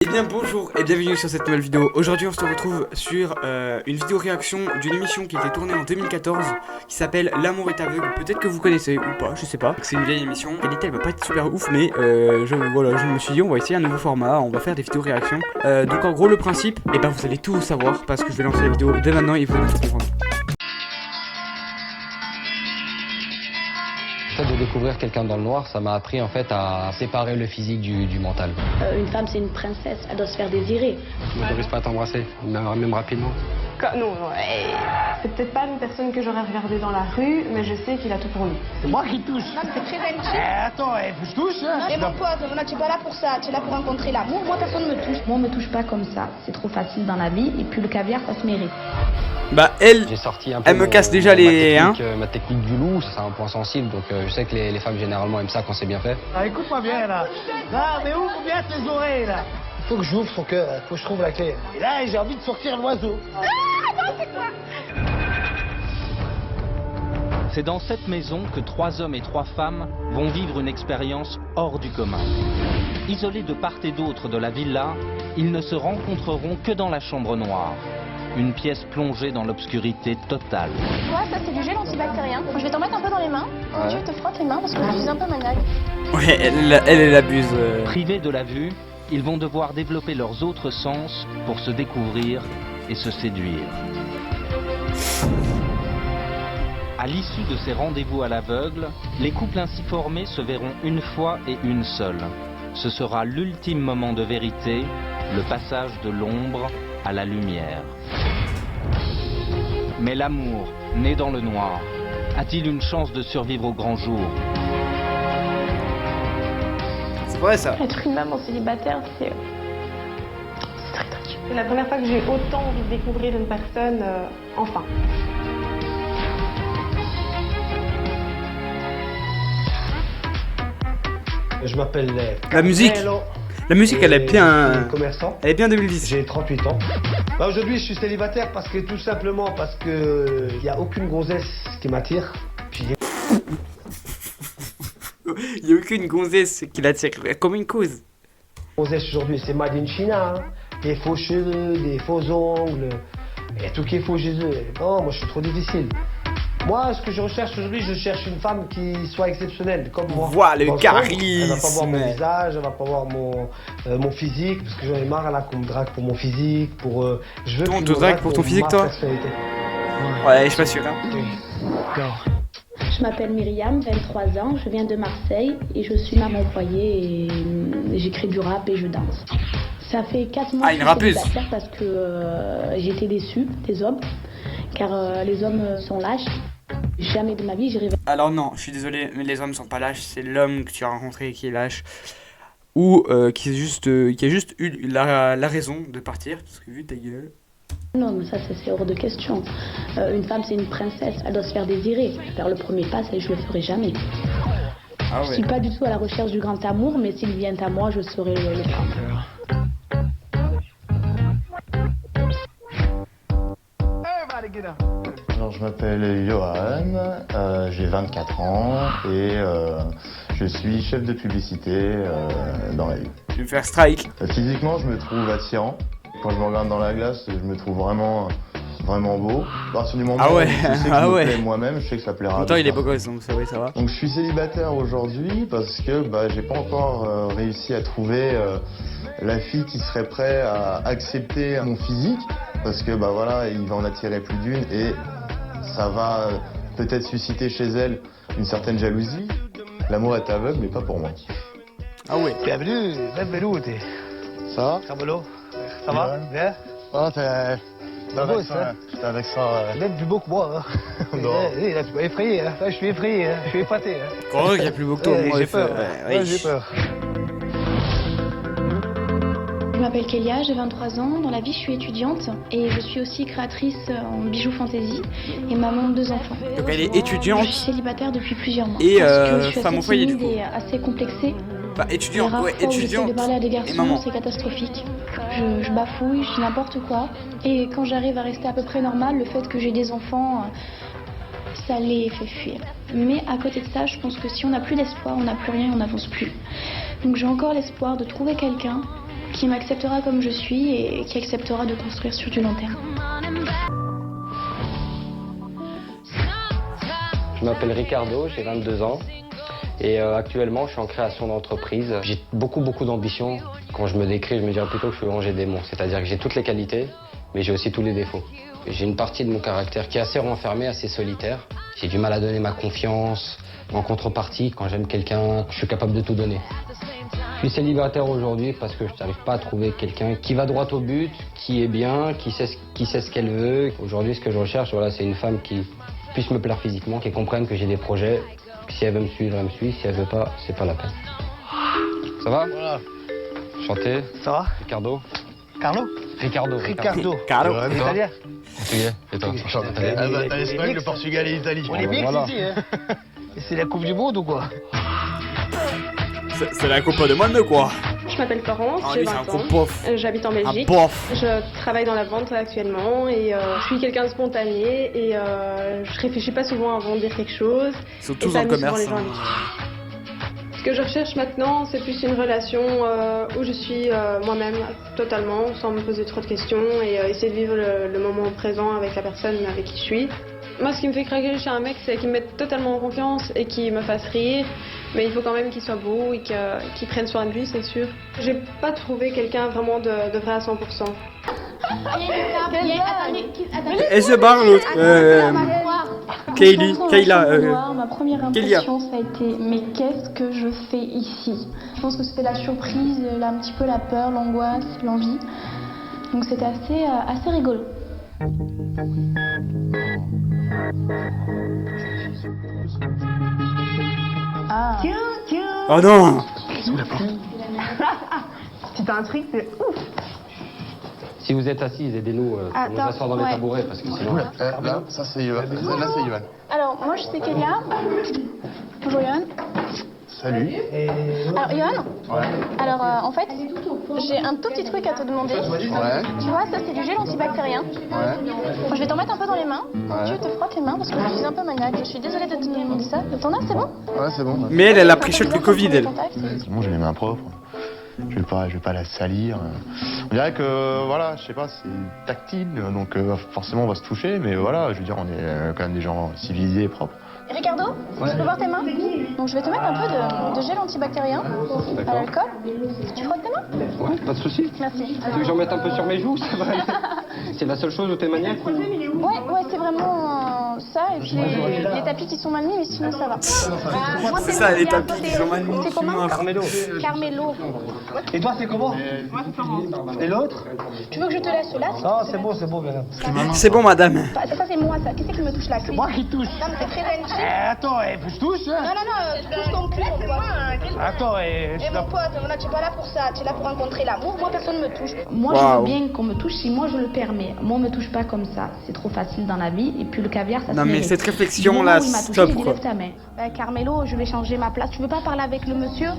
Et bien bonjour et bienvenue sur cette nouvelle vidéo. Aujourd'hui on se retrouve sur une vidéo réaction d'une émission qui a été tournée en 2014 qui s'appelle L'amour est aveugle. Peut-être que vous connaissez ou pas, je sais pas. C'est une vieille émission. La qualité elle va pas être super ouf mais je me suis dit on va essayer un nouveau format, on va faire des vidéos réactions. Donc en gros le principe, et ben vous allez tout savoir parce que je vais lancer la vidéo dès maintenant et vous allez tout comprendre. Le fait de découvrir quelqu'un dans le noir, ça m'a appris en fait à séparer le physique du mental. Une femme, c'est une princesse, elle doit se faire désirer. Je m'autorise pas à t'embrasser, même rapidement. Non, c'est peut-être pas une personne que j'aurais regardée dans la rue, mais je sais qu'il a tout pour lui. C'est moi qui touche. Non, c'est très gentil. Attends, je touche hein. Et mon pote, tu es pas là pour ça, tu es là pour rencontrer l'amour. Moi, personne ne me touche. Moi, on me touche pas comme ça, c'est trop facile dans la vie, et puis le caviar, ça se mérite. Bah elle, J'ai sorti un peu elle me casse déjà les... ma technique du loup, c'est un point sensible, donc je sais que les femmes généralement aiment ça quand c'est bien fait. Ah, écoute-moi bien là. Là, mais ouvre bien tes oreilles là. Faut que j'ouvre son cœur, faut que je trouve la clé. Et là, j'ai envie de sortir l'oiseau. C'est dans cette maison que 3 hommes et 3 femmes vont vivre une expérience hors du commun. Isolés de part et d'autre de la villa, ils ne se rencontreront que dans la chambre noire. Une pièce plongée dans l'obscurité totale. Tu vois, ça c'est du gel antibactérien. Je vais t'en mettre un peu dans les mains. Ouais. Tu te frottes les mains parce que je suis un peu maniaque. Ouais, elle abuse. Privés de la vue, ils vont devoir développer leurs autres sens pour se découvrir et se séduire. À l'issue de ces rendez-vous à l'aveugle, les couples ainsi formés se verront une fois et une seule. Ce sera l'ultime moment de vérité, le passage de l'ombre à la lumière. Mais l'amour, né dans le noir, a-t-il une chance de survivre au grand jour? C'est vrai ça. Être une maman célibataire, c'est très dur. C'est la première fois que j'ai autant envie de découvrir une personne, enfin. Je m'appelle La musique. Carmelo. La musique elle est bien... Je suis commerçant. Elle est bien 2010. J'ai 38 ans. Bah, aujourd'hui, je suis célibataire parce que tout simplement parce que il y a aucune gonzesse qui m'attire. Puis Il n'y a aucune gonzesse qui l'attire comme une cause. gonzesse aujourd'hui, c'est made in China. Hein. Des faux cheveux, des faux ongles, et tout qui est faux chez eux. Non, moi je suis trop difficile. Moi, ce que je recherche aujourd'hui, je cherche une femme qui soit exceptionnelle, comme moi. Voilà le Dans sens, charisme. Elle va pas voir mon visage, elle va pas voir mon physique, parce que j'en ai marre là qu'on me drague pour mon physique, pour. Je veux Toi, on qu'on te me drague pour ton physique, ma toi personnalité. Ouais, je suis pas sûr. Hein. Je m'appelle Myriam, 23 ans, je viens de Marseille, et je suis maman au foyer, et j'écris du rap et je danse. Ça fait 4 mois Ah, que une je suis rappeuse. célibataire parce que j'étais déçue des hommes, car les hommes sont lâches. Jamais de ma vie j'irai vers... Alors non, je suis désolé, mais les hommes sont pas lâches, c'est l'homme que tu as rencontré qui est lâche. Ou qui a juste eu la raison de partir, parce que vu ta gueule... Non, mais ça c'est hors de question. Une femme, c'est une princesse, elle doit se faire désirer. Faire le premier pas, ça, je le ferai jamais. Ah Je ouais. suis pas du tout à la recherche du grand amour, mais s'il vient à moi, je saurai le prendre. Alors je m'appelle Johan, j'ai 24 ans et je suis chef de publicité dans la vie. Je vais me faire strike. Physiquement je me trouve attirant. Quand je me regarde dans la glace, je me trouve vraiment beau. À partir du moment Ah ouais, où je sais que ah je me ouais. plais moi-même, je sais que ça plaira. En même temps, il est beau gosse, donc ça, ouais, ça va. Donc je suis célibataire aujourd'hui parce que j'ai pas encore réussi à trouver la fille qui serait prête à accepter mon physique parce que voilà, il va en attirer plus d'une et ça va peut-être susciter chez elle une certaine jalousie. L'amour est aveugle mais pas pour moi. Ah ouais. Bienvenue, benvenuti. Ça va? Carmelo, ça va? Bien? Ah, t'es beau, avec ça. ça, t'es avec ça. Vous êtes plus beau que moi. Hein. Non. Eh, là, tu m'as effrayé. Hein. Là, je suis effrayé. Hein. Je suis épaté. Hein. Quand il y a plus beau que toi, moi, j'ai il fait- peur. ouais, J'ai peur. Je m'appelle Kélia, j'ai 23 ans. Dans la vie, je suis étudiante et je suis aussi créatrice en bijoux fantasy et maman de 2 enfants. Donc elle est Je étudiante, suis célibataire depuis plusieurs mois. Et, parce que je suis femme assez au foyer, du timide coup. et assez complexée. bah Les étudiante, rares ouais, fois où j'essaie étudiante de parler à des et garçons, maman. c'est catastrophique. Je bafouille, je dis n'importe quoi. Et quand j'arrive à rester à peu près normale, le fait que j'ai des enfants, ça les fait fuir. Mais à côté de ça, je pense que si on n'a plus d'espoir, on n'a plus rien, on n'avance plus. Donc j'ai encore l'espoir de trouver quelqu'un qui m'acceptera comme je suis et qui acceptera de construire sur du long terme. Je m'appelle Ricardo, j'ai 22 ans et actuellement je suis en création d'entreprise. J'ai beaucoup d'ambition. Quand je me décris, je me dirais plutôt que je suis rangé démon, c'est-à-dire que j'ai toutes les qualités, mais j'ai aussi tous les défauts. J'ai une partie de mon caractère qui est assez renfermée, assez solitaire. J'ai du mal à donner ma confiance. En contrepartie, quand j'aime quelqu'un, je suis capable de tout donner. Je suis célibataire aujourd'hui parce que je n'arrive pas à trouver quelqu'un qui va droit au but, qui est bien, qui sait ce qu'elle veut. Aujourd'hui, ce que je recherche, voilà, c'est une femme qui puisse me plaire physiquement, qui comprenne que j'ai des projets. Si elle veut me suivre, elle me suit. Si elle veut pas, c'est pas la peine. Ça va? Voilà. Chanter. Ça va? Ricardo. Carlo? Ricardo. Ricardo. Italien. Portugais. Et toi? L'Espagne, le Portugal et l'Italie. On est bien ici, hein. Et c'est la Coupe du Monde ou quoi? C'est la Coupe de Monde quoi. Je m'appelle Florence, Ah, j'ai lui, c'est 20 un gros ans. pof. J'habite en Belgique. Un pof. Je travaille dans la vente actuellement et je suis quelqu'un de spontané et je réfléchis pas souvent avant de dire quelque chose. Ils sont Et tous ça dans le amuse souvent commerce. les gens à discuter. Ce que je recherche maintenant, c'est plus une relation où je suis moi-même totalement, sans me poser trop de questions et essayer de vivre le moment présent avec la personne avec qui je suis. Moi, ce qui me fait craquer chez un mec, c'est qu'il me mette totalement en confiance et qu'il me fasse rire. Mais il faut quand même qu'il soit beau et qu'il prenne soin de lui, c'est sûr. J'ai pas trouvé quelqu'un vraiment de vrai à 100%. Elle se barre l'autre. Kayla. Ma première impression, ça a été mais qu'est-ce que je fais ici? Je pense que c'était la surprise, un petit peu la peur, l'angoisse, l'envie. Donc c'était assez rigolo. Ah. Oh non. C'est un truc, c'est ouf. Si vous êtes assises, aidez-nous à nous asseoir dans les tabourets parce que sinon... Là, ça c'est Yohan. Là, c'est Yohan. Alors, moi je sais Kélia. Bonjour Yohan. Salut. Alors Yohan, alors en fait, j'ai un tout petit truc à te demander. Ouais. Tu vois, ça c'est du gel antibactérien. Ouais. Je vais t'en mettre un peu dans les mains. Ouais. Tu te frottes les mains parce que je suis un peu maniaque. Je suis désolée de te demander ça. T'en as, c'est bon? Ouais, c'est bon. Mais elle a pris choc le Covid, elle. C'est bon, j'ai les mains propres. Je vais pas la salir. On dirait que, voilà, je sais pas, c'est tactile, donc forcément on va se toucher, mais voilà, je veux dire, on est quand même des gens civilisés et propres. Ricardo, je peux voir tes mains? Donc je vais te mettre un peu de gel antibactérien à l'alcool. Tu frottes tes mains? Ouais, pas de soucis. Merci. Tu veux que j'en mette un peu sur mes joues, ça va aller. C'est la seule chose où t'es maniaque ou... Ouais, c'est vraiment ça. Et puis les tapis qui sont mal mis, mais sinon ça va. C'est ça, les tapis qui sont mal mis. C'est comment? Carmelo. Carmelo. Et toi, c'est comment? Et l'autre? Tu veux que je te laisse là? Non, c'est bon, bien. C'est bon, madame. Ça c'est moi, ça. Qui c'est qui me touche la cuisse? Moi qui touche. Non, mais c'est très gentil. Attends, faut que je touche, hein? Non, tu touches ton cul, mon pote. Attends, Et mon pote, voilà, tu es pas là pour ça, tu es là pour rencontrer l'amour. Moi, personne ne me touche. Moi, je veux bien qu'on me touche si moi je le permets. Moi, on me touche pas comme ça. C'est trop facile dans la vie. Et puis le caviar, ça se Non, mais mérite. cette Du réflexion moment là, où il m'a touché, stop j'ai dit, quoi. lève ta main. Carmelo, je vais changer ma place. Tu veux pas parler avec le monsieur?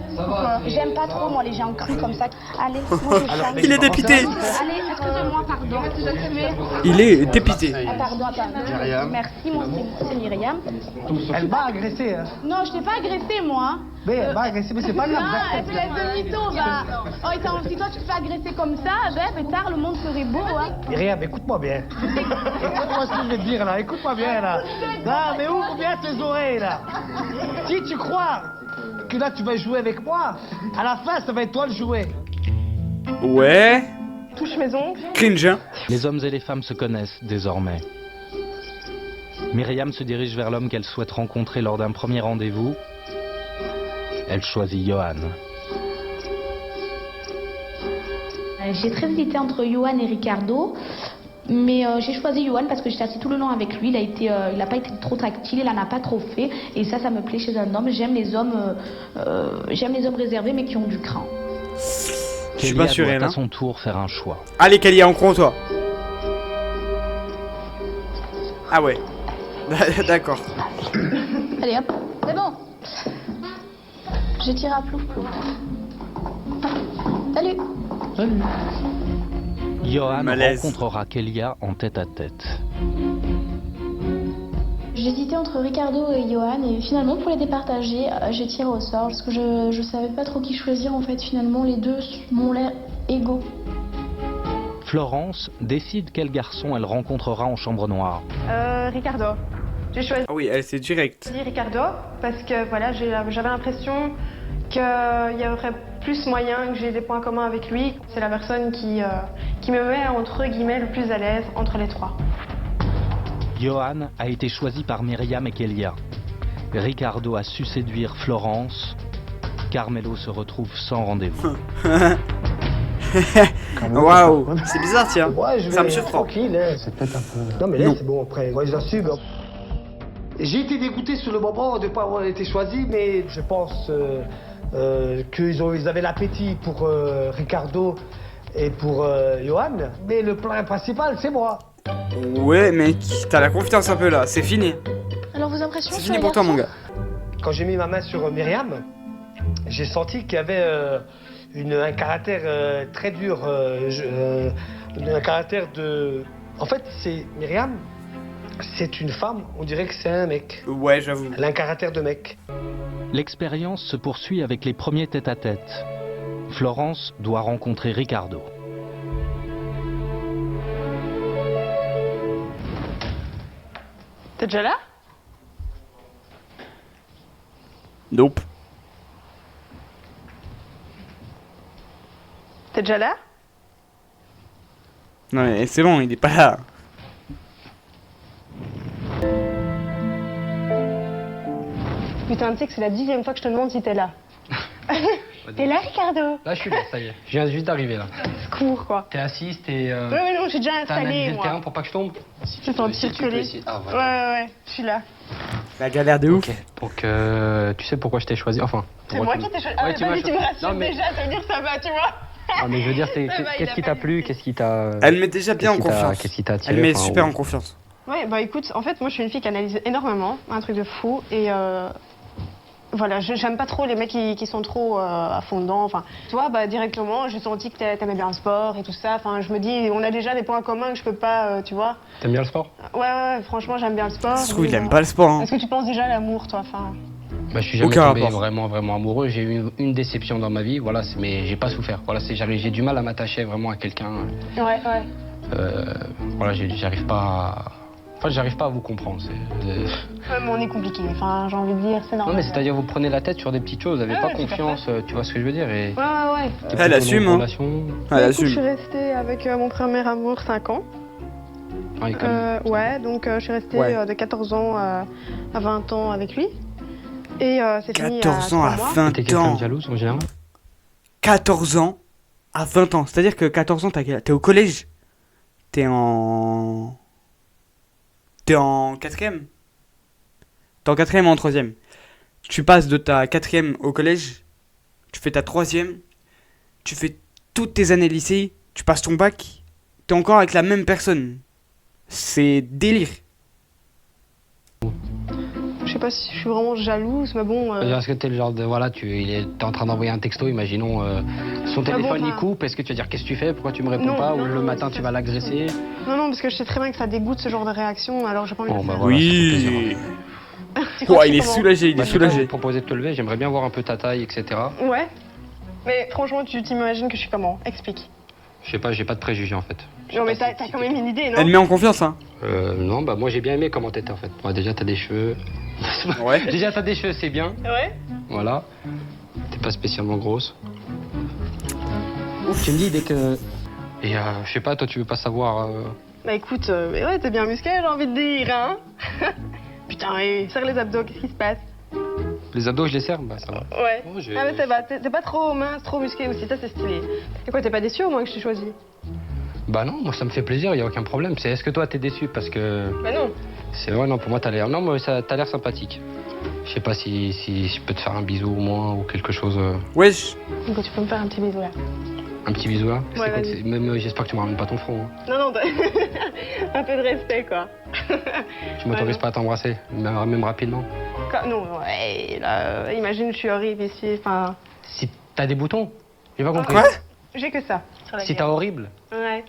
J'aime pas trop, moi, les gens crus comme ça. Allez, moi, je change. Il est dépité. Allez, excusez-moi, pardon. Il est dépité. Ah, pardon, attends. Merci, moi, c'est Myriam. Elle m'a agressé, hein? Non, je t'ai pas agressé, moi. Mais elle m'a agressé, mais c'est pas grave. Ah, elle te laisse de mytho, bah. Oh, si toi tu te fais agresser comme ça, ben, plus tard le monde serait beau, hein. Myriam, écoute-moi bien. Écoute-moi ce que je vais te dire, là. Écoute-moi bien, là. Non, mais ouvre bien tes oreilles, là. Si tu crois que là, tu vas jouer avec moi, à la fin, ça va être toi le jouet. Ouais. Touche mes ongles. Cringe, hein. Les hommes et les femmes se connaissent désormais. Myriam se dirige vers l'homme qu'elle souhaite rencontrer lors d'un premier rendez-vous. Elle choisit Yohan. J'ai très hésité entre Yohan et Ricardo. Mais j'ai choisi Yohan parce que j'étais assise tout le long avec lui. Il n'a pas été trop tactile, il en a pas trop fait. Et ça me plaît chez un homme. J'aime les hommes réservés mais qui ont du cran. Je suis pas sûr, doit elle, à hein. son tour faire un choix. Allez, Kalia, on compte toi. Ah ouais. D'accord. Allez hop, c'est bon. Je tire à plouf plouf. Salut. Yohan Malaise. rencontrera Kélia en tête-à-tête. J'hésitais entre Ricardo et Yohan et finalement pour les départager, j'ai tiré au sort parce que je savais pas trop qui choisir en fait. Finalement les deux m'ont l'air égaux. Florence décide quel garçon elle rencontrera en chambre noire. Ricardo. J'ai choisi Ah oui, elle c'est direct. Ricardo parce que voilà, j'avais l'impression qu'il y aurait plus moyen que j'ai des points communs avec lui. C'est la personne qui me met entre guillemets le plus à l'aise entre les trois. Johan a été choisi par Myriam et Kélia. Ricardo a su séduire Florence. Carmelo se retrouve sans rendez-vous. Waouh, c'est bizarre, tiens. Ouais, Ça me surprend. Tranquille, hein. C'est peut-être un peu... Non mais là c'est bon après, moi j'assume. J'ai été dégoûté sur le moment de ne pas avoir été choisi, mais je pense qu'ils avaient l'appétit pour Ricardo et pour Johan, mais le plan principal c'est moi. Ouais, mec, t'as la confiance un peu là, c'est fini. Alors vos impressions C'est sur fini les pour toi, mon garçons? gars. Quand j'ai mis ma main sur Myriam, j'ai senti qu'il y avait un caractère très dur, un caractère de... En fait, c'est Myriam, c'est une femme, on dirait que c'est un mec. Ouais, j'avoue. Elle a un caractère de mec. L'expérience se poursuit avec les premiers tête-à-tête. Florence doit rencontrer Ricardo. T'es déjà là? Nope. T'es déjà là? Non mais c'est bon, il est pas là. Putain, tu sais que c'est la 10e fois que je te demande si t'es là. T'es là, Ricardo? Là, je suis là, ça y est. Je viens juste d'arriver là. Secours, quoi. T'es assise, t'es. Ouais, non, j'ai déjà T'as installé, analysé le moi. terrain pour pas que je tombe? Je t'en circuler. Ah, Ouais, je suis là. La galère de ouf. Ok, donc tu sais pourquoi je t'ai choisi? Enfin. C'est moi qui t'ai choisi. Ah, Ouais, mais tu m'as vas-y, tu me choisi. rassures Non, mais- déjà, ça veut dire que ça va, tu vois. Ah, mais je veux dire, Ça va, il qu'est-ce a qui pas t'a plu? hésité. Qu'est-ce qui t'a. Elle met déjà bien en qu'est-ce qui t'a- confiance. Qu'est-ce qui t'a attiré? Elle met enfin, super ou- en confiance. Ouais, bah écoute, en fait, moi je suis une fille qui analyse énormément, un truc de fou, et voilà, j'aime pas trop les mecs qui sont trop à fond dedans, enfin, toi, bah directement, j'ai senti que t'aimais bien le sport et tout ça, enfin, je me dis, on a déjà des points communs que je peux pas, tu vois. T'aimes bien le sport? Ouais, franchement, j'aime bien le sport. Ça se trouve, il aime pas le sport, hein. Est-ce que tu penses déjà à l'amour, toi, enfin? Bah, je suis jamais Aucun tombé rapport. vraiment amoureux. J'ai eu une déception dans ma vie, voilà, mais j'ai pas souffert. Voilà, j'ai du mal à m'attacher vraiment à quelqu'un. Ouais. Voilà, j'arrive pas à... Enfin, j'arrive pas à vous comprendre. Ouais, mais on est compliqué, enfin, j'ai envie de dire, c'est normal. Non, mais c'est-à-dire, vous prenez la tête sur des petites choses, vous avez Ouais, pas ouais, tout à confiance, tu vois ce que je veux dire? Et... Ouais. t'es Elle plutôt assume, dans une hein. relation. Elle Écoute, je suis assume. restée avec mon premier amour 5 ans. Ouais, quand même. Ouais, donc je suis restée Ouais. de 14 ans à 20 ans avec lui. Et c'est fini à 14 ans 3 à mois. 20 T'es quelqu'un ans. de jalouse en général? 14 ans à 20 ans. C'est-à-dire que 14 ans, t'es au collège. T'es en 4ème. T'es en 4ème ou en 3ème. Tu passes de ta 4ème au collège. Tu fais ta 3ème. Tu fais toutes tes années lycée. Tu passes ton bac. T'es encore avec la même personne. C'est délire. Je sais pas si je suis vraiment jalouse, mais bon. Est-ce que t'es le genre de... Voilà, t'es en train d'envoyer un texto, imaginons, son téléphone il coupe, est-ce que tu vas dire qu'est-ce que tu fais? Pourquoi tu me réponds Non, pas? non, Ou le non, matin c'est tu pas vas l'agresser? Non, parce que je sais très bien que ça dégoûte ce genre de réaction, alors j'ai pas envie de Bon, le bah faire. voilà, ça fait Oui. plaisir. Tu crois Ouais, que il je est suis comment? soulagé, il est Bah, je sais pas, vous soulagé. me proposez de te lever, j'aimerais bien voir un peu ta taille, etc. Ouais. Mais franchement, tu t'imagines que je suis comment? Explique. Je sais pas, j'ai pas de préjugés en fait. Non, mais t'as quand même une idée, non? Elle met en confiance, hein. Non, bah moi j'ai bien aimé comment t'étais en fait. Ouais, déjà t'as des cheveux. Ouais. Déjà t'as des cheveux, c'est bien. Ouais. Voilà. T'es pas spécialement grosse. Tu me dis dès que... Et je sais pas, toi tu veux pas savoir... Bah écoute, mais ouais, t'es bien musclé, j'ai envie de dire, hein? Putain, serre les abdos, qu'est-ce qui se passe? Les abdos je les serre? Bah ça va. Ouais. Oh, j'ai- Ah, mais ça va, t'es pas trop mince, trop musclé aussi, ça c'est stylé. Et quoi, t'es pas déçu au moins que je t'ai choisi? Bah non, moi ça me fait plaisir, y a aucun problème. Est-ce que toi t'es déçu parce que... Bah non. C'est vrai, non, pour moi t'as l'air... Non, mais t'as l'air sympathique. Je sais pas si je peux te faire un bisou au moins ou quelque chose... Wesh. Donc tu peux me faire un petit bisou là. Un petit bisou là? Ouais, C'est vas-y. quoi, même j'espère que tu me ramènes pas ton front. Hein. Non, un peu de respect quoi. Tu m'autorises pas à t'embrasser, même rapidement. Non, ouais, là, imagine, je suis horrible ici, enfin. Si t'as des boutons? J'ai pas compris. Quoi? J'ai que ça. Sur la Si gueule. t'as horrible? Ouais.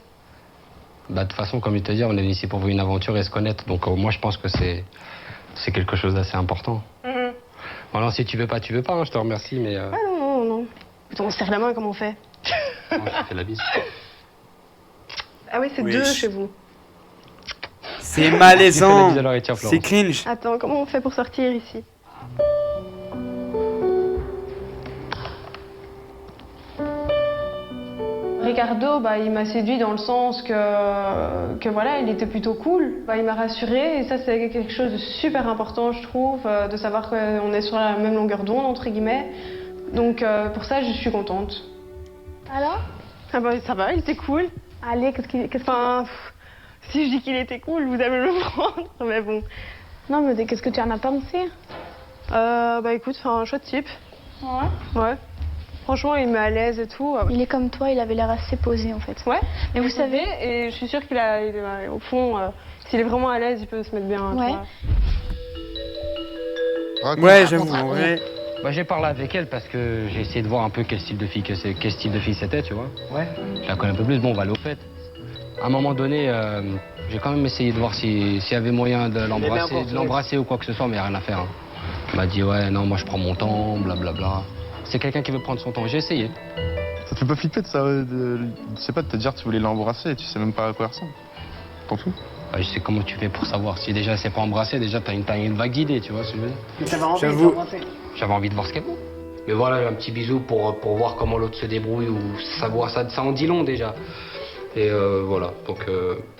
Bah de toute façon, comme je te dis, on est ici pour vivre une aventure et se connaître. Donc moi je pense que c'est quelque chose d'assez important. Mhm. Alors si tu veux pas, hein, je te remercie, mais... Ah non. Putain, on se serre la main, comment on fait? je fais la bise. Ah oui, c'est Oui. 2 chez vous. C'est malaisant. J'ai fait la bise à Florence. C'est cringe. Attends, comment on fait pour sortir ici? Ricardo, il m'a séduit dans le sens que voilà, il était plutôt cool. Il m'a rassurée et ça c'est quelque chose de super important je trouve, de savoir qu'on est sur la même longueur d'onde entre guillemets. Donc pour ça je suis contente. Alors? Ah ça va, il était cool. Allez, qu'est-ce Si je dis qu'il était cool, vous allez le prendre, mais bon. Non, mais qu'est-ce que tu en as pensé? Écoute, un chouette type. Ouais. Ouais. Franchement, il met à l'aise et tout. Il est comme toi, il avait l'air assez posé en fait. Ouais. Mais vous savez, et je suis sûre au fond, s'il est vraiment à l'aise, il peut se mettre bien. Ouais. Ouais, j'avoue, en vrai. J'ai parlé avec elle parce que j'ai essayé de voir un peu quel style de fille c'était, tu vois. Ouais. Je la connais un peu plus, bon, on va aller au fait. À un moment donné, j'ai quand même essayé de voir s'il y avait moyen de l'embrasser ou quoi que ce soit, mais il n'y a rien à faire. Hein. Elle m'a dit, ouais, non, moi je prends mon temps, blablabla. C'est quelqu'un qui veut prendre son temps, j'ai essayé. Ça te fait pas flipper de ça, je sais pas, de te dire que tu voulais l'embrasser et tu sais même pas à quoi elle ressemble. T'en fous? Je sais comment tu fais pour savoir. Si déjà elle s'est pas embrassée, déjà t'as une vague d'idée, tu vois ce que je veux dire. Mais t'avais envie J'avoue. J'avais envie de voir ce qu'elle vaut. Mais voilà, un petit bisou pour voir comment l'autre se débrouille ou savoir, ça en dit long déjà. Et voilà, donc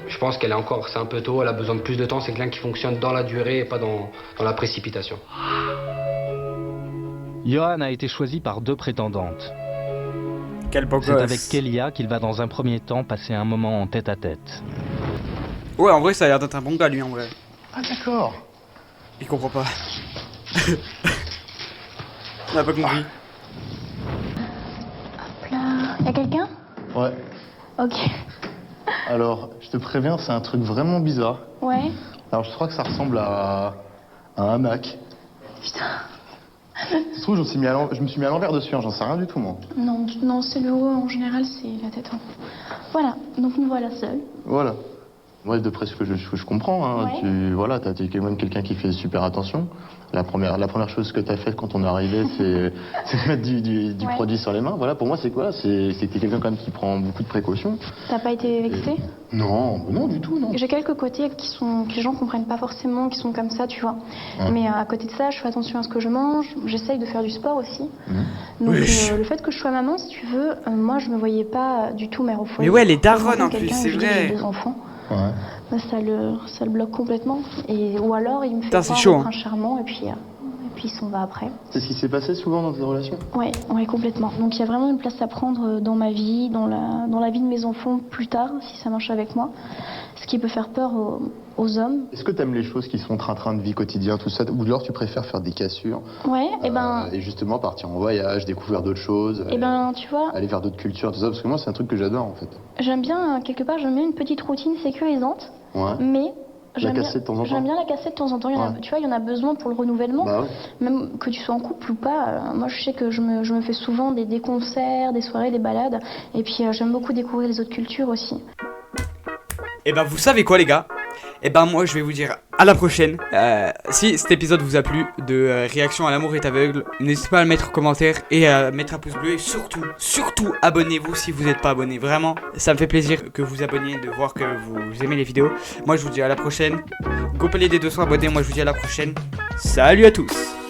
je pense qu'elle est encore, c'est un peu tôt, elle a besoin de plus de temps, c'est quelqu'un qui fonctionne dans la durée et pas dans la précipitation. Johan a été choisi par 2 prétendantes. Quel beau C'est gosse. avec Kélia qu'il va dans un premier temps passer un moment en tête-à-tête. Ouais, en vrai, ça a l'air d'être un bon gars, lui, en vrai. Ah d'accord. Il comprend pas. On a pas compris. hop là. Y'a quelqu'un? Ouais. Ok. Alors, je te préviens, c'est un truc vraiment bizarre. Ouais. Alors, je crois que ça ressemble à un hamac. Putain. Ça se trouve, je me suis mis à l'envers dessus, hein, j'en sais rien du tout, moi. Non, c'est le haut en général, c'est la tête en haut. Voilà, donc nous voilà seuls. Voilà. Ouais, d'après ce que je comprends, hein, Ouais. t'es quand même quelqu'un qui fait super attention. La première chose que t'as faite quand on est arrivé, c'est de mettre du Ouais. produit sur les mains. Voilà, pour moi, c'est quoi? C'est que t'es quelqu'un quand même qui prend beaucoup de précautions. T'as pas été vexé? Non, du tout, non. J'ai quelques côtés que les gens comprennent pas forcément, qui sont comme ça, tu vois. Ouais. Mais à côté de ça, je fais attention à ce que je mange, j'essaye de faire du sport aussi. Mhm. Donc Oui. le fait que je sois maman, si tu veux, moi je me voyais pas du tout mère au foyer. Mais ouais, elle est daronne, Vraiment en plus, quelqu'un, c'est je dis, vrai. J'ai 2 enfants. Ouais. Bah, ça le bloque complètement. Ou alors il me fait Putain, c'est croire chaud, au hein. prince charmant et puis il s'en va après. C'est ce qui s'est passé souvent dans tes relations? Ouais, complètement. Donc il y a vraiment une place à prendre dans ma vie, dans la vie de mes enfants plus tard, si ça marche avec moi. Ce qui peut faire peur aux hommes. Est-ce que t'aimes les choses qui sont train-train de vie quotidien, tout ça, ou alors tu préfères faire des cassures? Ouais, Et justement partir en voyage, découvrir d'autres choses, tu vois, aller vers d'autres cultures, tout ça, parce que moi c'est un truc que j'adore en fait. j'aime bien, quelque part, j'aime bien une petite routine sécurisante, Ouais. mais La casser de temps en temps. j'aime bien la casser de temps en temps. Tu vois, il y en a besoin pour le renouvellement. Bah ouais. Même que tu sois en couple ou pas, moi je sais que je me fais souvent des concerts, des soirées, des balades, et puis j'aime beaucoup découvrir les autres cultures aussi. Et ben vous savez quoi les gars? Et ben moi je vais vous dire à la prochaine. Si cet épisode vous a plu de réaction à l'amour est aveugle, n'hésitez pas à le mettre en commentaire et à mettre un pouce bleu et surtout abonnez-vous si vous n'êtes pas abonné. Vraiment, ça me fait plaisir que vous abonniez, de voir que vous aimez les vidéos. Moi je vous dis à la prochaine. Go Palais des 200 abonnés, moi je vous dis à la prochaine. Salut à tous.